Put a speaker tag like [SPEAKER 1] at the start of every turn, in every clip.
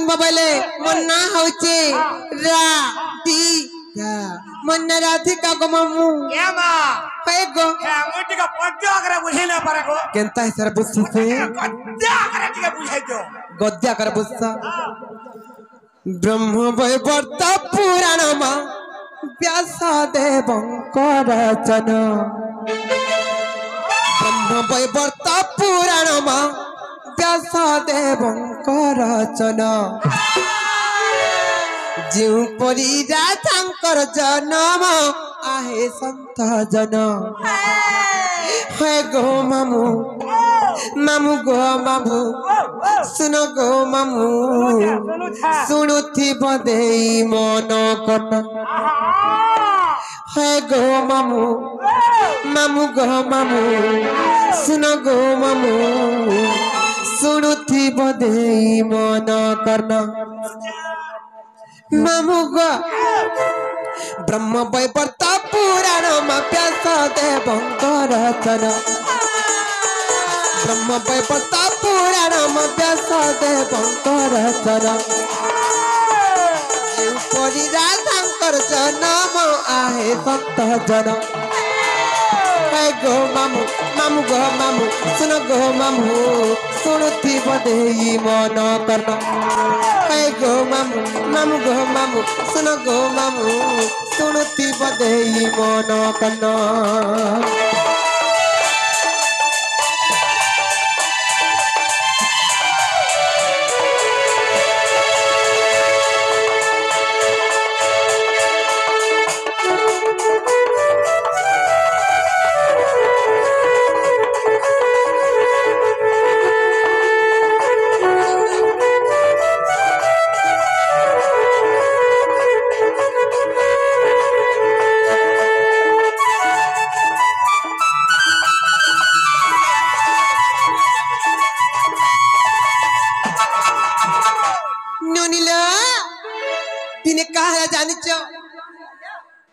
[SPEAKER 1] ब्रह्म बोले मन्ना होचे राधिका मन्ना राधिका गो मामू
[SPEAKER 2] ఏమా
[SPEAKER 1] पे गो
[SPEAKER 2] ముట్టిగా పొద్దుగర బుझिले పరకు
[SPEAKER 1] केनता है सर बुस्सी से
[SPEAKER 2] పొద్దుగర టిగా బుझाइतो
[SPEAKER 1] गद्या कर बुस्सा ब्रह्म वैवर्त पुराण मा व्यास देवंकर रचन ब्रह्म वैवर्त पुराण मा व्यास देवंकर रचन जो परी राधांकर जन्म आहे संत जन है गो मामू मामू गो मामू सुनो गो मामू सुनुथि बदे मन कन है गो मामू मामू गो मामू सुनो गो मामू सुनुथि बदे मन कन मामू गो ब्रह्म वैवर्त पुराण व्यास देवंकर रचन ब्रह्म वैवर्त पुराण व्यास देवंकर रचन परी राधांकर जन्म आहे संत जन है गो मामू मामू गो मामू सुन गो मामू सुनुथि बदे मन कन है गो मामू मामू गो मामू सुन गो मामू सुनुथि बदे मन कन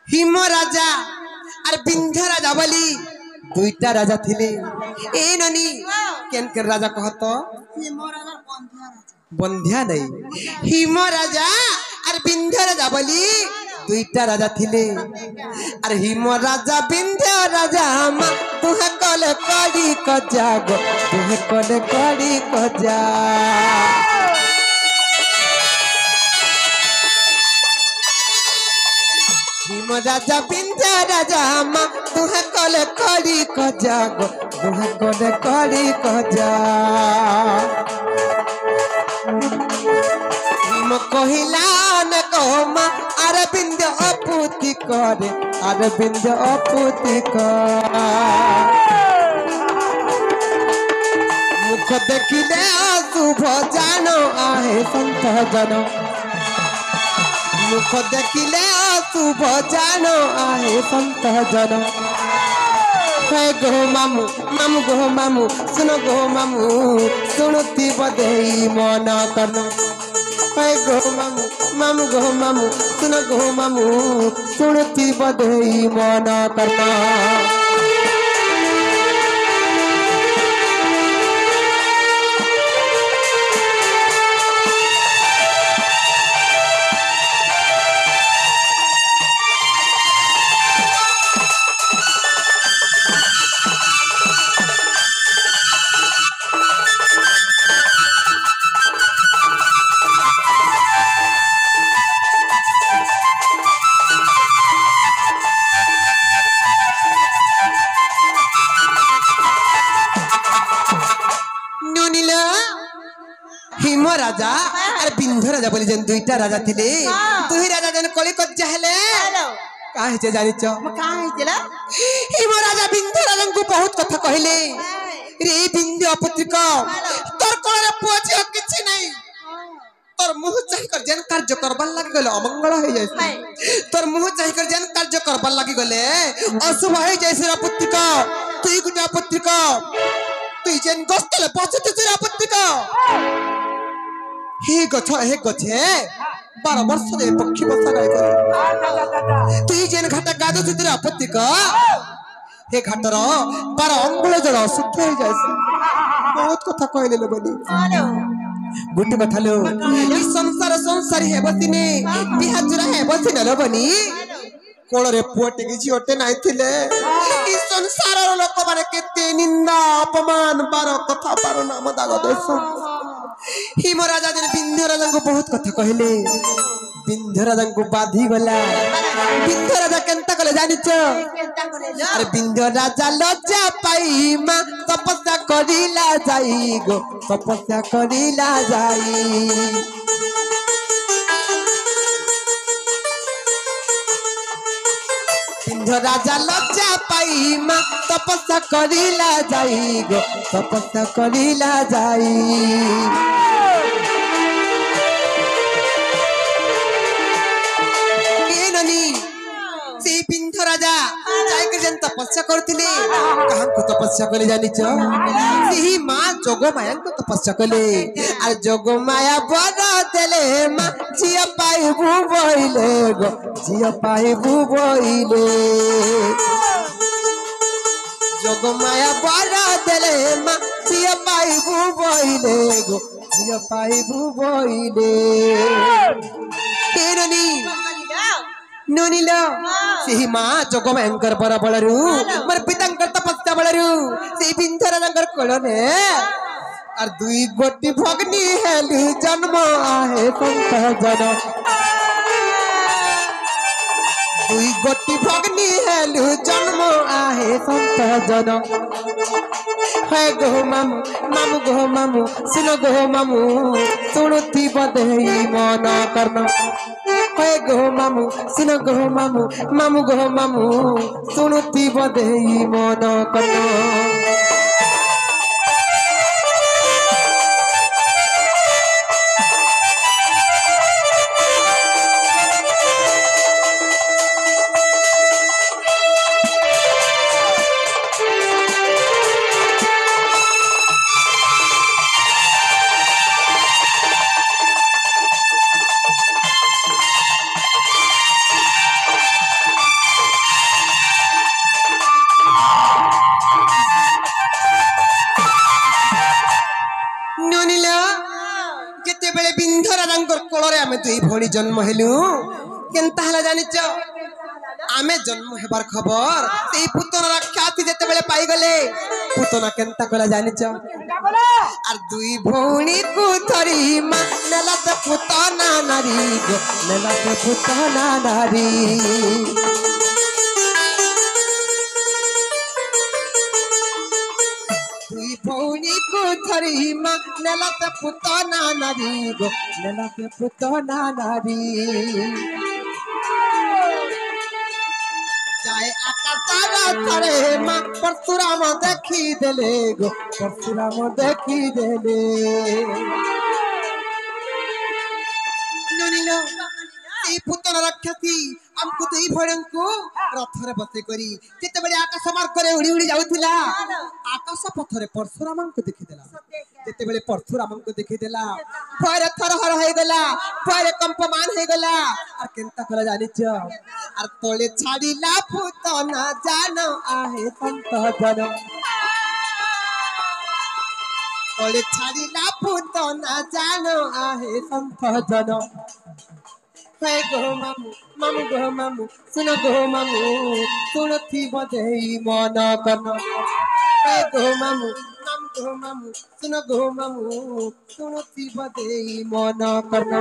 [SPEAKER 1] हिम राजा और बिंध्य राजा बोली दुईटा राजा थिले ए ननी केन के राजा कहत बंध्या नहीं हिम राजा और बिंध्य राजा बोली दुईटा राजा थिले और हिम राजा बिंध्य राजा मा तुहे कले कड़ी कजा गो तुहे कले कड़ी कजा हिम राजा बिंध्य राजा मा तुहे कले कड़ी कजा गो तुहे कले कड़ी कजा हिम कहिला न कमा अरे बिंध्य अपुति करे अरे बिंध्य अपुति कर मुख देखिले शुभ जानो आहे संत जन मुख देखिले शुभ जानो आहे संत जन है गो मामू मामू गो मामू सुनो गो मामू सुनुथि बदे मन कन है गो मामू मामू गो मामू सुनो गो मामू सुनुथि बदे मन कन हिम राजा और बिंध्य राजा बोली जन दुईटा राजा थिले दुई राजा जन कली कज्जा हेले काहे जे जानिच
[SPEAKER 3] काहे जेला
[SPEAKER 1] हिम राजा बिंध्य राजा को बहुत कथा कहले रे बिंध्य पुत्रिका तोर कोरे पुछियो किछि नहीं तोर मुंह चाहि कर जन कार्य करबा लागि गले अमंगल हो जाय तोर मुंह चाहि कर जन कार्य करबा लागि गले अशुभ हो जाय से पुत्रिका तुई गुटा पुत्रिका तुई जन गस्तले पछते से पुत्रिका हे गछे 12 वर्ष दे पक्षी बसा गाय करे तुई जेन घाटा गादो चित्र आपत्ति का हे घाटर 12 अंगुल जड़ सुख हो जाय बहुत कथा कहले ले बनी गुटे कथा लो ई संसार संसारी हे बसिने बिहाजुरा हे बसिने लो बनी कोଳରେ ପୁଅଟେ କି ଝିଅଟେ ନାହିଁ ଥିଲେ ई संसार लोक माने केते निंदा अपमान बार कथा बार नाम दाग देश हिम राजा दिन विंध्य राजा को बहुत कथा कहले विंध्य राजा को बाधी गला विंध्य राजा केंता कले जानिच अरे विंध्य राजा लज्जा पाई मा तपस्या करिला जाई गो तपस्या करिला जाई विंध्य राजा लज्जा पाई मा तपस्या करिला जाई गो तपस्या करिला जाई विंध्य राजा जाकर जन तपस्या करथिले कहां को तपस्या कले जानिच सेही मां जोगमाया को तपस्या कले आ जोगमाया बड़ा देले मां जिया पाइबू बइले गो जिया पाइबू बइले जोगमाया बड़ा देले मां जिया पाइबू बइले गो जिया पाइबू बइले तेरनी नोनिलो सेही मां जोगमायंकर बराबळरू मर पितांकर तपस्या बळरू सेही विंध्य राजांकर कोळने और दुई गोटी भगनी हेली जन्म आहे संत जन दुई गोटी भगनी हेली जन्म आहे संत जन हे गो मामू मामू गो मामू सुनो गो मामू सुनुती बदेई मन कर्म हे गो मामू सुनो गो मामू मामू गो मामू सुनुती बदेई मन कर्म दुई भणी जन्म हेलु केनता हला जानिच आमे जन्म हेबार खबर सेही पुतनार ख्याति जेते बेले पाई गले पुतना केनता कला जानिच आर दुई भणी को थरी मा नेला ते पुतना नारी गो नेला ते पुतना नारी दुई भणी को थरी मा नेला ते पुतना नारी गो नेला ते पुतना नारी जाए आकाशारा थरे मा परशुराम देखी देले गो परशुराम देखी देले ननिलो ई पुतना राक्षसी हमको दुई भणंको रथरे बसे करी जेते बेले आकाश मार्गरे उड़ी उड़ी जाउथिला आकाश पथरे परशुराम को देखि देला जेते बेले परशुराम को देखि देला भयरे थरहर हे गेला भयरे कंपमान हे गेला और केनता कला जानिच और तोले छाड़ीला पुतना जानो आहे संत जन तोले छाड़ीला पुतना जानो आहे संत जन हे गो मामू मामू गो मामू सुनो गो मामू सुनथी बदेई मन कर्म हे गो मामू मामू गो मामू सुनो गो मामू सुनथी बदेई मन कर्म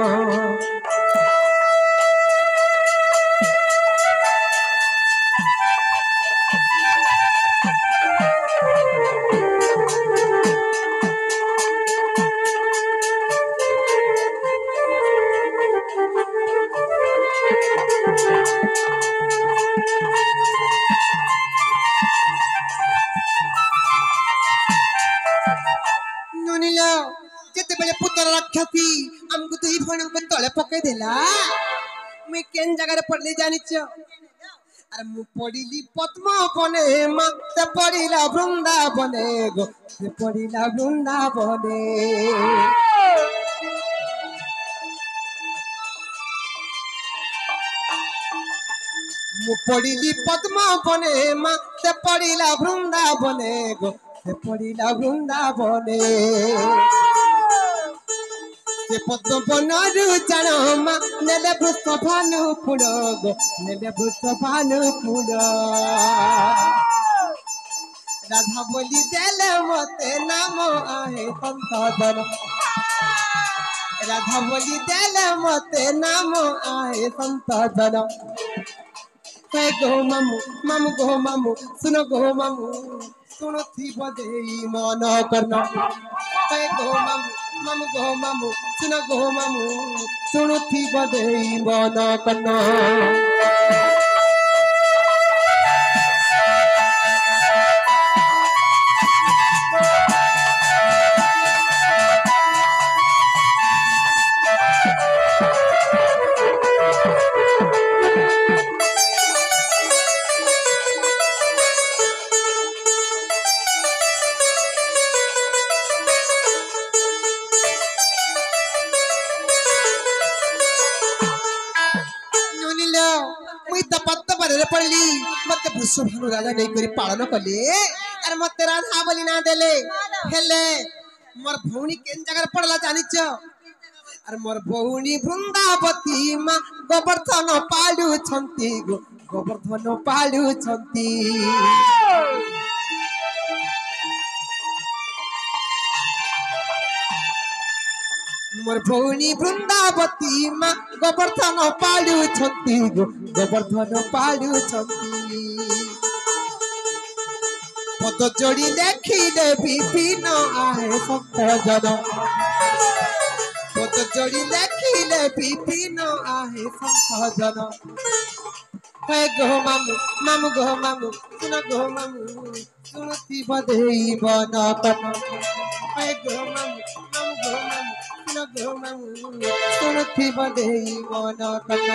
[SPEAKER 1] जेते बेले पुत्र राक्षसी हमको दुई भणन को तळे पके देला मैं केन जगह रे पडले जानिच अरे मु पडिली पद्म बने मते पडिला वृंदावने गो से पडिला वृंदावने मु पडिली पद्म बने मते पडिला वृंदावने गो से पडिला वृंदावने से पद्म बनरु जानमा नेले वृष भानु फूल गो नेले वृष भानु फूल राधा बोली देले मते नाम आहे संसाधन राधा बोली देले मते नाम आहे संसाधन हे गो मामू मामू गो मामू सुनो गो मामू सुनो थी बदेई मन करना हे गो मामू मामू गो मामू सुनो गो मामू सुनो थी बदेई मन करना पड़ली मत वृषभानु राजा नहीं करी पालन कले अरे मत राधा बोली ना देले हेले मोर भौणी केन जगह पड़ला जानिच अरे मोर भौणी वृंदावती मां गोवर्धन पालु छंती गोवर्धन पालु छंती मोर भौणी वृंदावती मां गोवर्धन पालु छंती गोवर्धन पालु छंती पद जोड़ी देखिले विभिन्न आहे संतजन पद जोड़ी देखिले विभिन्न आहे संतजन हे गो मामू मामू गो मामू सुन गो मामू सुनती बधेई मन कन हे गो मामू मामू गो मामू सुन गो मामू सुनती बधेई मन कन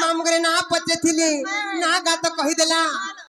[SPEAKER 1] मामू करे ना पचे थिले ना गा तो कहि देला